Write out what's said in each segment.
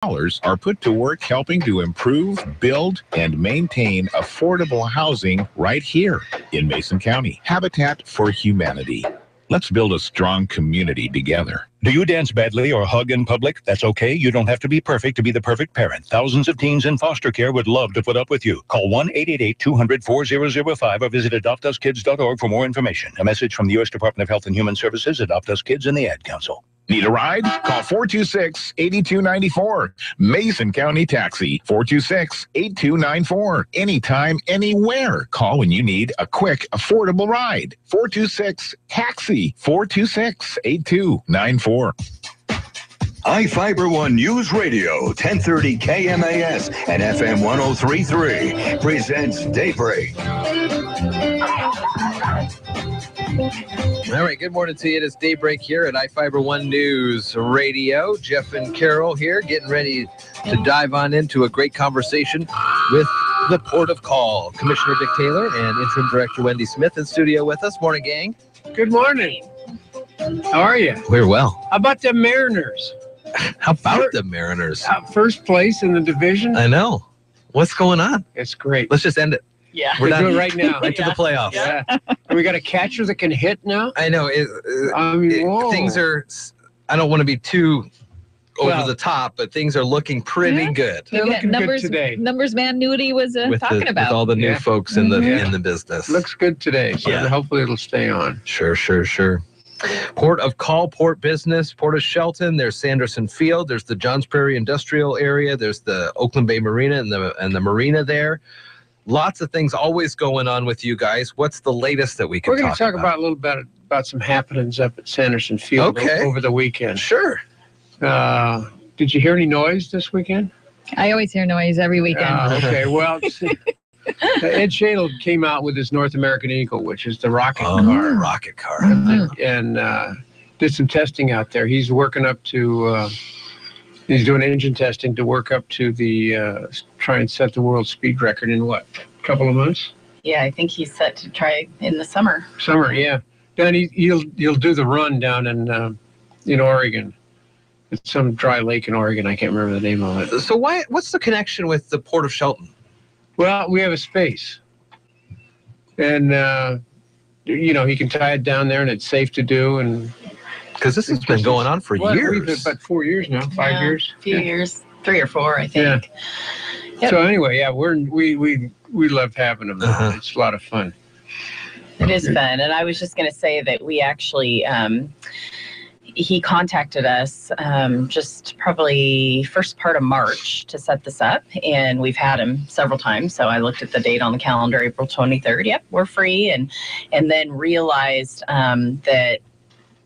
dollars are put to work helping to improve, build, and maintain affordable housing right here in Mason County. Habitat for Humanity. Let's build a strong community together. Do you dance badly or hug in public? That's okay. You don't have to be perfect to be the perfect parent. Thousands of teens in foster care would love to put up with you. Call 1-888-200-4005 or visit adoptuskids.org for more information. A message from the U.S. Department of Health and Human Services, Adopt Us Kids, and the Ad Council. Need a ride? Call 426-8294. Mason County Taxi, 426-8294. Anytime, anywhere. Call when you need a quick, affordable ride. 426-TAXI, 426-8294. iFiber One News Radio, 1030 KMAS and FM 103.3 presents Daybreak. All right, good morning to you. It is Daybreak here at iFiber One News Radio. Jeff and Carol here, getting ready to dive on into a great conversation with the Port of Call. Commissioner Dick Taylor and Interim Director Wendy Smith in studio with us. Morning, gang. Good morning. How are you? We're well. How about the Mariners? How about the Mariners? First place in the division? I know. What's going on? It's great. Let's just end it. Yeah. We're Do done it right now. Right to the playoffs. Yeah. We got a catcher that can hit now? I know. Whoa. Things are, I don't want to be too over Well, the top, but things are looking pretty good. They're Yeah, looking numbers, good today. Numbers man knew what he was talking about. With all the new Yeah. folks in the business. Looks good today, so Yeah. hopefully it'll stay on. Sure. Port of Call, Port Business, Port of Shelton. There's Sanderson Field. There's the Johns Prairie Industrial Area. There's the Oakland Bay Marina and the marina there. Lots of things always going on with you guys. What's the latest that we can We're going talk to talk about a little bit about some happenings up at Sanderson Field over the weekend. Sure. Did you hear any noise this weekend? I always hear noise every weekend. Okay, well, Ed Shadle came out with his North American Eagle, which is the rocket car. Rocket car. And did some testing out there. He's working up to, he's doing engine testing to work up to the, try and set the world speed record in what, a couple of months? Yeah, I think he's set to try in the summer. Summer, yeah. Then he'll do the run down in Oregon. It's some dry lake in Oregon. I can't remember the name of it. So what's the connection with the Port of Shelton? Well, we have a space. And, he can tie it down there and it's safe to do. And because this has been going on for years. We've been about 4 years now, 5 years. A few years, 3 or 4, I think. Yeah. Yep. So anyway, yeah, we love having them. It's a lot of fun. It is fun. And I was just going to say that we actually, he contacted us just probably first part of March to set this up. And we've had him several times. So I looked at the date on the calendar, April 23rd. Yep, we're free. And then realized that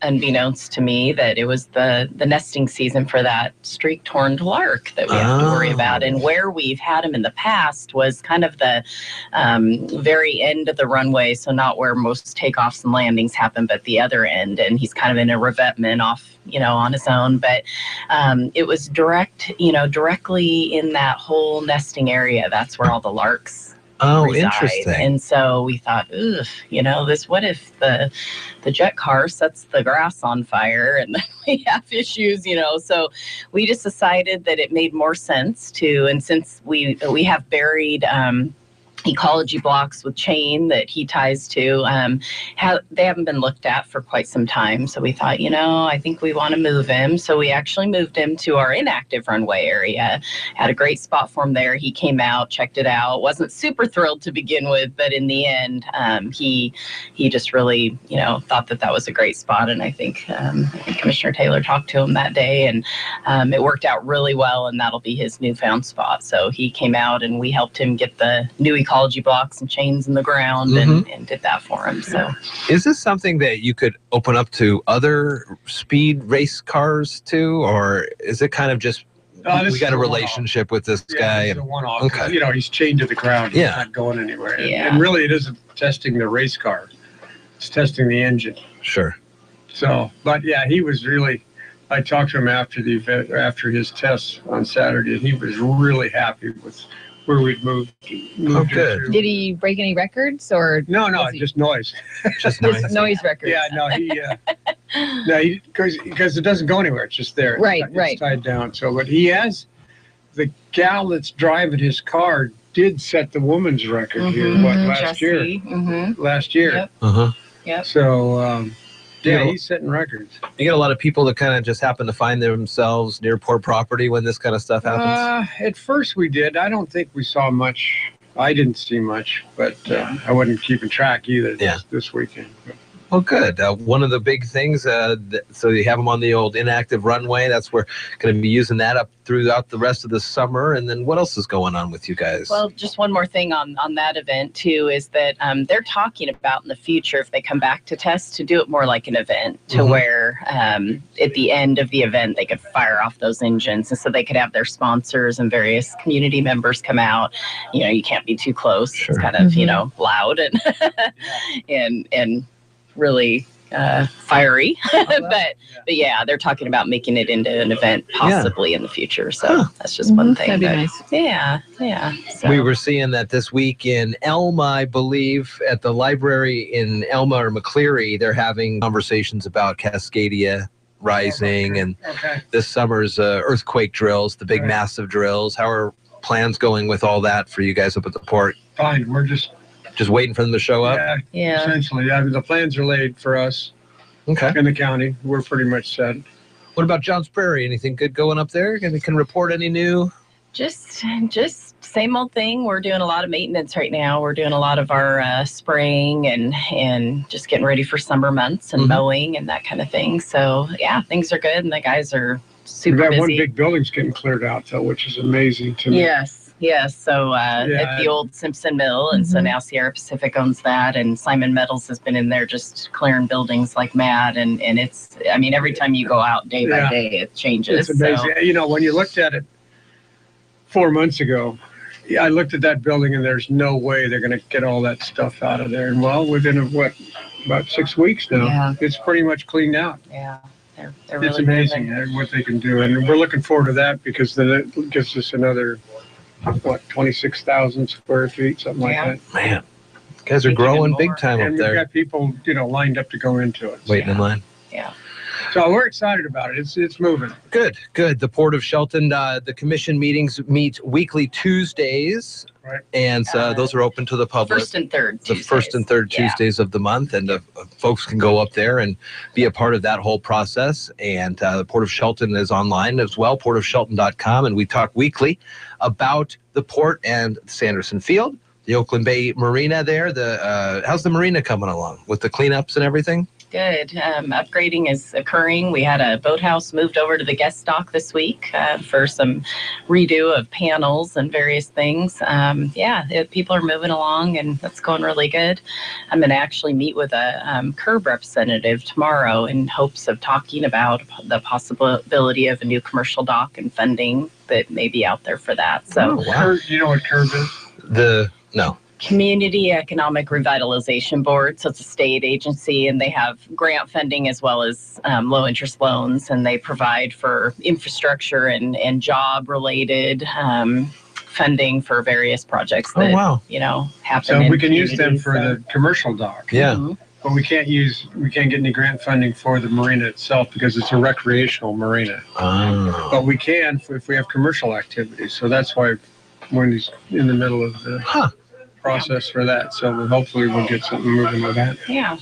unbeknownst to me that it was the nesting season for that streak-horned lark that we have to worry about. And where we've had him in the past was kind of the very end of the runway, so not where most takeoffs and landings happen, but the other end. And he's kind of in a revetment off, on his own. But it was directly in that whole nesting area. That's where all the larks reside. Interesting. And so we thought, what if the jet car sets the grass on fire and then we have issues, So we just decided that it made more sense to, and since we have buried ecology blocks with chain that he ties to, they haven't been looked at for quite some time. So we thought, I think we want to move him. So we actually moved him to our inactive runway area. Had a great spot for him there. He came out, checked it out. Wasn't super thrilled to begin with, but in the end, he just really, thought that was a great spot. And I think Commissioner Taylor talked to him that day, and it worked out really well. And that'll be his newfound spot. So he came out, and we helped him get the new ecology blocks and chains in the ground and did that for him. So is this something that you could open up to other speed race cars too, or is it kind of just we got a relationship with this guy? It's a one-off. Okay. He's chained to the ground. He's not going anywhere. And really it isn't testing the race car. It's testing the engine. Sure. So, but yeah, he was really, I talked to him after the event, after his tests on Saturday, and he was really happy with where weid moved good. Did he break any records or? No, just noise. Just noise. Noise records. Yeah, no, because it doesn't go anywhere. It's just there. Right. It's tied down. So, but he has the gal that's driving his car did set the woman's record here, last year? Mm-hmm. Last year. Yep. Uh-huh. Yep. So, he's setting records. You get a lot of people that kind of just happen to find themselves near port property when this kind of stuff happens. At first we did. I don't think we saw much. I didn't see much, but I wasn't keeping track either this weekend. Well, good. One of the big things, so you have them on the old inactive runway. That's where going to be using that up throughout the rest of the summer. And then what else is going on with you guys? Well, just one more thing on that event, too, is that they're talking about in the future, if they come back to test, to do it more like an event, to where at the end of the event, they could fire off those engines. And so they could have their sponsors and various community members come out. You know, you can't be too close. Sure. It's kind of, loud and really fiery. but yeah, they're talking about making it into an event possibly in the future. So that's just one thing. That'd be nice. Yeah. So. We were seeing that this week in Elma, I believe, at the library in Elma or McCleary, they're having conversations about Cascadia rising and this summer's earthquake drills, the big massive drills. How are plans going with all that for you guys up at the port? Fine. We're just waiting for them to show up? Yeah. Essentially. I mean, the plans are laid for us in the county. We're pretty much set. What about Johns Prairie? Anything good going up there? Can report any new? Just same old thing. We're doing a lot of maintenance right now. We're doing a lot of our spraying and just getting ready for summer months and mowing and that kind of thing. So yeah, things are good and the guys are super busy. One big building's getting cleared out though, which is amazing to me. Yes. So at the old Simpson Mill, and so now Sierra Pacific owns that, and Simon Metals has been in there just clearing buildings like mad, and it's, I mean, every time you go out day by day, it changes. It's amazing. So. You know, when you looked at it 4 months ago, I looked at that building, and there's no way they're going to get all that stuff out of there. And well, within about 6 weeks now, it's pretty much cleaned out. Yeah. They're it's really amazing what they can do, and we're looking forward to that because then it gives us another 26,000 square feet, something like that. Man, you guys are growing big time up and there. We've got people, lined up to go into it. Waiting in line. Yeah. So we're excited about it. It's moving. Good. The Port of Shelton, the commission meetings meet weekly Tuesdays. Right. And those are open to the public. First and third Tuesdays. The first and third Tuesdays of the month. And folks can go up there and be a part of that whole process. And the Port of Shelton is online as well, portofshelton.com. And we talk weekly about the port and Sanderson Field, the Oakland Bay Marina there. How's the marina coming along with the cleanups and everything? Good. Upgrading is occurring. We had a boathouse moved over to the guest dock this week for some redo of panels and various things. People are moving along, and that's going really good. I'm going to actually meet with a curb representative tomorrow in hopes of talking about the possibility of a new commercial dock and funding that may be out there for that. So, You know what curb is? No. Community Economic Revitalization Board. So it's a state agency, and they have grant funding as well as low interest loans, and they provide for infrastructure and job related funding for various projects that happen. So in we can use them communities, for the commercial dock. Yeah. But we can't get any grant funding for the marina itself because it's a recreational marina. Oh. But we can if we have commercial activities. So that's why Wendy's in the middle of the process for that. So hopefully we'll get something moving with that. Yeah.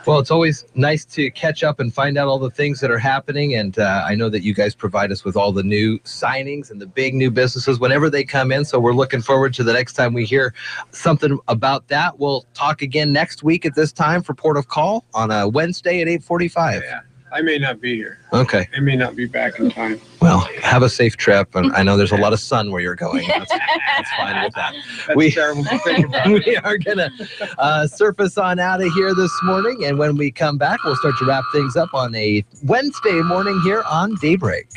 Well, it's always nice to catch up and find out all the things that are happening. And I know that you guys provide us with all the new signings and the big new businesses whenever they come in. So we're looking forward to the next time we hear something about that. We'll talk again next week at this time for Port of Call on a Wednesday at 8:45. Yeah. I may not be here. Okay. I may not be back in time. Well, have a safe trip. And I know there's a lot of sun where you're going. That's fine with that. That's terrible to think about. We are going to surface on out of here this morning. And when we come back, we'll start to wrap things up on a Wednesday morning here on Daybreak.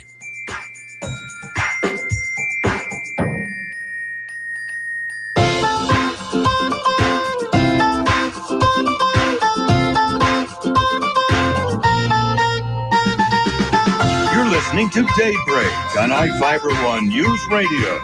Listening to Daybreak on I-Fiber 1 News Radio.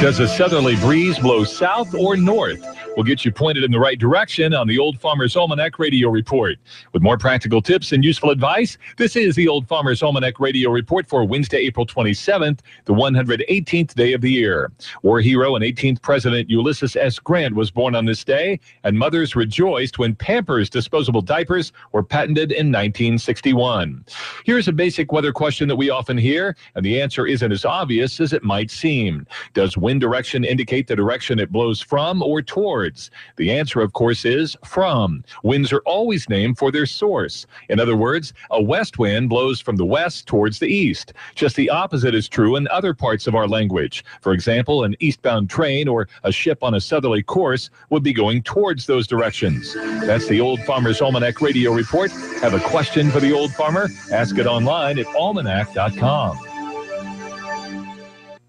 Does a southerly breeze blow south or north? will get you pointed in the right direction on the Old Farmer's Almanac Radio Report. With more practical tips and useful advice, this is the Old Farmer's Almanac Radio Report for Wednesday, April 27th, the 118th day of the year. War hero and 18th President Ulysses S. Grant was born on this day, and mothers rejoiced when Pampers disposable diapers were patented in 1961. Here's a basic weather question that we often hear, and the answer isn't as obvious as it might seem. Does wind direction indicate the direction it blows from or towards? The answer, of course, is from. Winds are always named for their source. In other words, a west wind blows from the west towards the east. Just the opposite is true in other parts of our language. For example, an eastbound train or a ship on a southerly course would be going towards those directions. That's the Old Farmer's Almanac Radio Report. Have a question for the Old Farmer? Ask it online at almanac.com.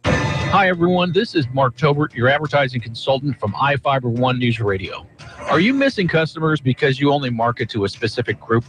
Hi, everyone. This is Mark Tobert, your advertising consultant from iFiber One News Radio. Are you missing customers because you only market to a specific group?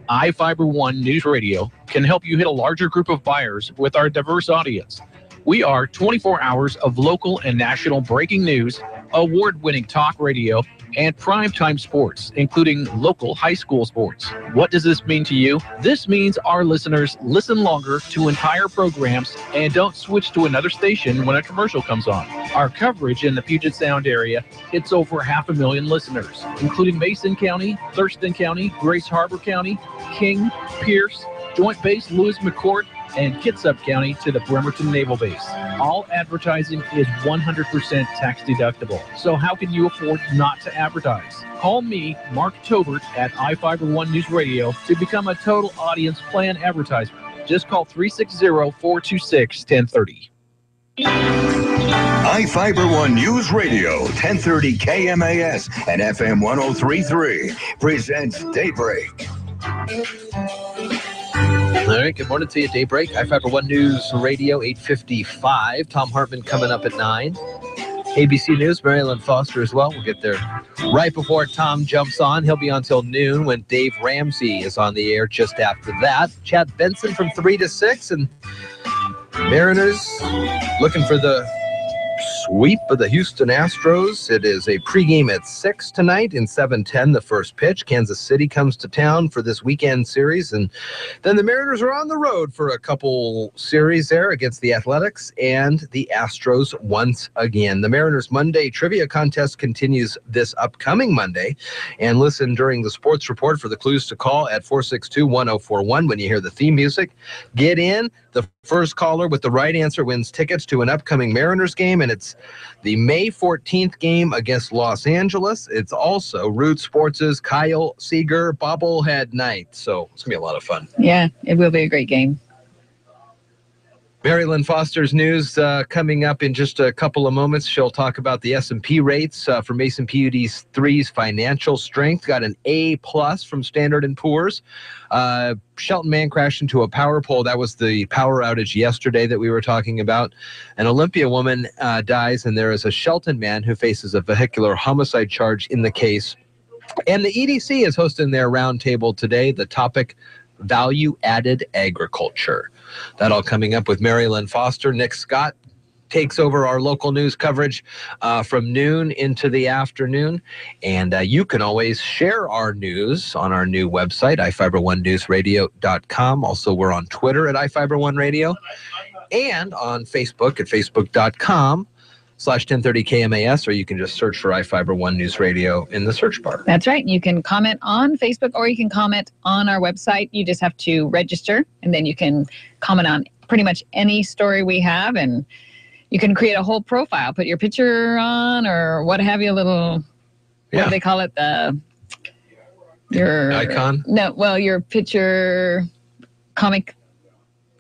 iFiber One News Radio can help you hit a larger group of buyers with our diverse audience. We are 24 hours of local and national breaking news, award-winning talk radio, and primetime sports, including local high school sports. What does this mean to you? This means our listeners listen longer to entire programs and don't switch to another station when a commercial comes on. Our coverage in the Puget Sound area hits over 500,000 listeners, including Mason County, Thurston County, Grace Harbor County, King, Pierce, Joint Base Lewis McCord, and Kitsap County to the Bremerton Naval Base. All advertising is 100% tax deductible. So how can you afford not to advertise? Call me, Mark Tobert, at iFiber One News Radio to become a total audience plan advertiser. Just call 360-426-1030. iFiber One News Radio, 1030 KMAS and FM 103.3 presents Daybreak. All right, good morning to you, Daybreak. iFiber One News Radio, 8:55. Tom Hartman coming up at 9. ABC News, Marilyn Foster as well. We'll get there right before Tom jumps on. He'll be on till noon when Dave Ramsey is on the air just after that. Chad Benson from 3 to 6, and Mariners looking for the sweep of the Houston Astros. It is a pregame at 6 tonight in 7:10, the first pitch. Kansas City comes to town for this weekend series, and then the Mariners are on the road for a couple series there against the Athletics and the Astros once again. The Mariners Monday trivia contest continues this upcoming Monday, and listen during the sports report for the clues to call at 462-1041 when you hear the theme music. Get in. The first caller with the right answer wins tickets to an upcoming Mariners game, and it's the May 14th game against Los Angeles. It's also Root Sports' Kyle Seager bobblehead night, so it's going to be a lot of fun. Yeah, it will be a great game. Mary Lynn Foster's news coming up in just a couple of moments. She'll talk about the S&P rates for Mason PUD's 3's financial strength. Got an A+ from Standard & Poor's. Shelton man crashed into a power pole. That was the power outage yesterday that we were talking about. An Olympia woman dies, and there is a Shelton man who faces a vehicular homicide charge in the case. And the EDC is hosting their roundtable today. The topic, value-added agriculture. That all coming up with Mary Lynn Foster. Nick Scott takes over our local news coverage from noon into the afternoon. And you can always share our news on our new website, iFiber1newsradio.com. Also, we're on Twitter at iFiber1Radio and on Facebook at facebook.com/1030KMAS, or you can just search for iFiber One News Radio in the search bar. That's right. You can comment on Facebook or you can comment on our website. You just have to register, and then you can comment on pretty much any story we have, and you can create a whole profile, put your picture on or what have you, a little, what do they call it? Your icon? No, well, your picture comic.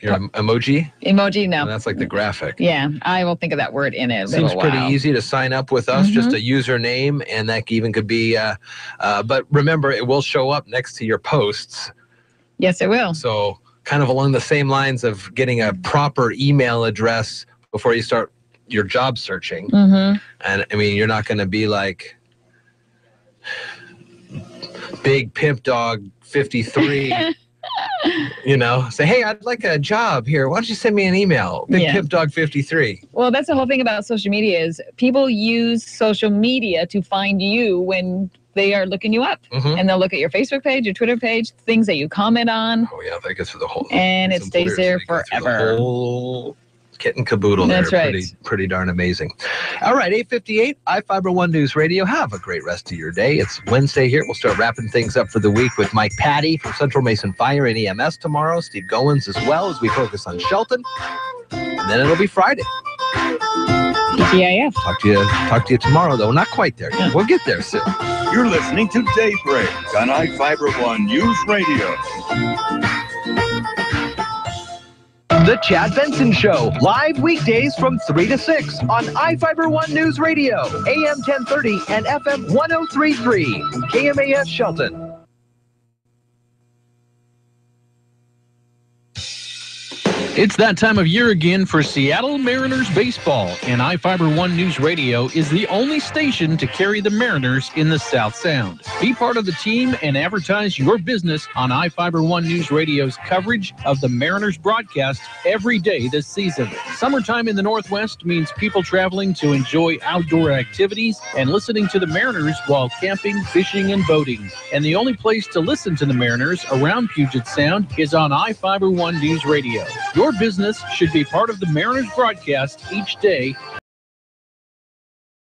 Your emoji? Emoji, no. Oh, that's like the graphic. Yeah, I will think of that word in a Seems little while. pretty easy to sign up with us, just a username, and that even could be, but remember, it will show up next to your posts. Yes, it will. So kind of along the same lines of getting a proper email address before you start your job searching. And I mean, you're not going to be like Big Pimp Dog 53 You know, say, hey, I'd like a job here. Why don't you send me an email? Big Pip Dog 53. Well, that's the whole thing about social media is people use social media to find you when they are looking you up. And they'll look at your Facebook page, your Twitter page, things that you comment on. Oh, yeah, that gets for the whole. And it stays there forever. The whole kit and caboodle That's there. right. Pretty darn amazing. All right, 8:58, iFiber One News Radio. Have a great rest of your day. It's Wednesday here. We'll start wrapping things up for the week with Mike Patty from Central Mason Fire and EMS tomorrow. Steve Goins as well as we focus on Shelton. And then it'll be Friday. TGIF. Talk to you tomorrow, though. Not quite there. Yeah. We'll get there soon. You're listening to Daybreak on iFiber One News Radio. The Chad Benson Show, live weekdays from 3 to 6 on iFiber One News Radio, AM 1030 and FM 1033, KMAS Shelton. It's that time of year again for Seattle Mariners baseball, and iFiber One News Radio is the only station to carry the Mariners in the South Sound. Be part of the team and advertise your business on iFiber One News Radio's coverage of the Mariners broadcast every day this season. Summertime in the Northwest means people traveling to enjoy outdoor activities and listening to the Mariners while camping, fishing, and boating. And the only place to listen to the Mariners around Puget Sound is on iFiber One News Radio. Your business should be part of the Mariners broadcast each day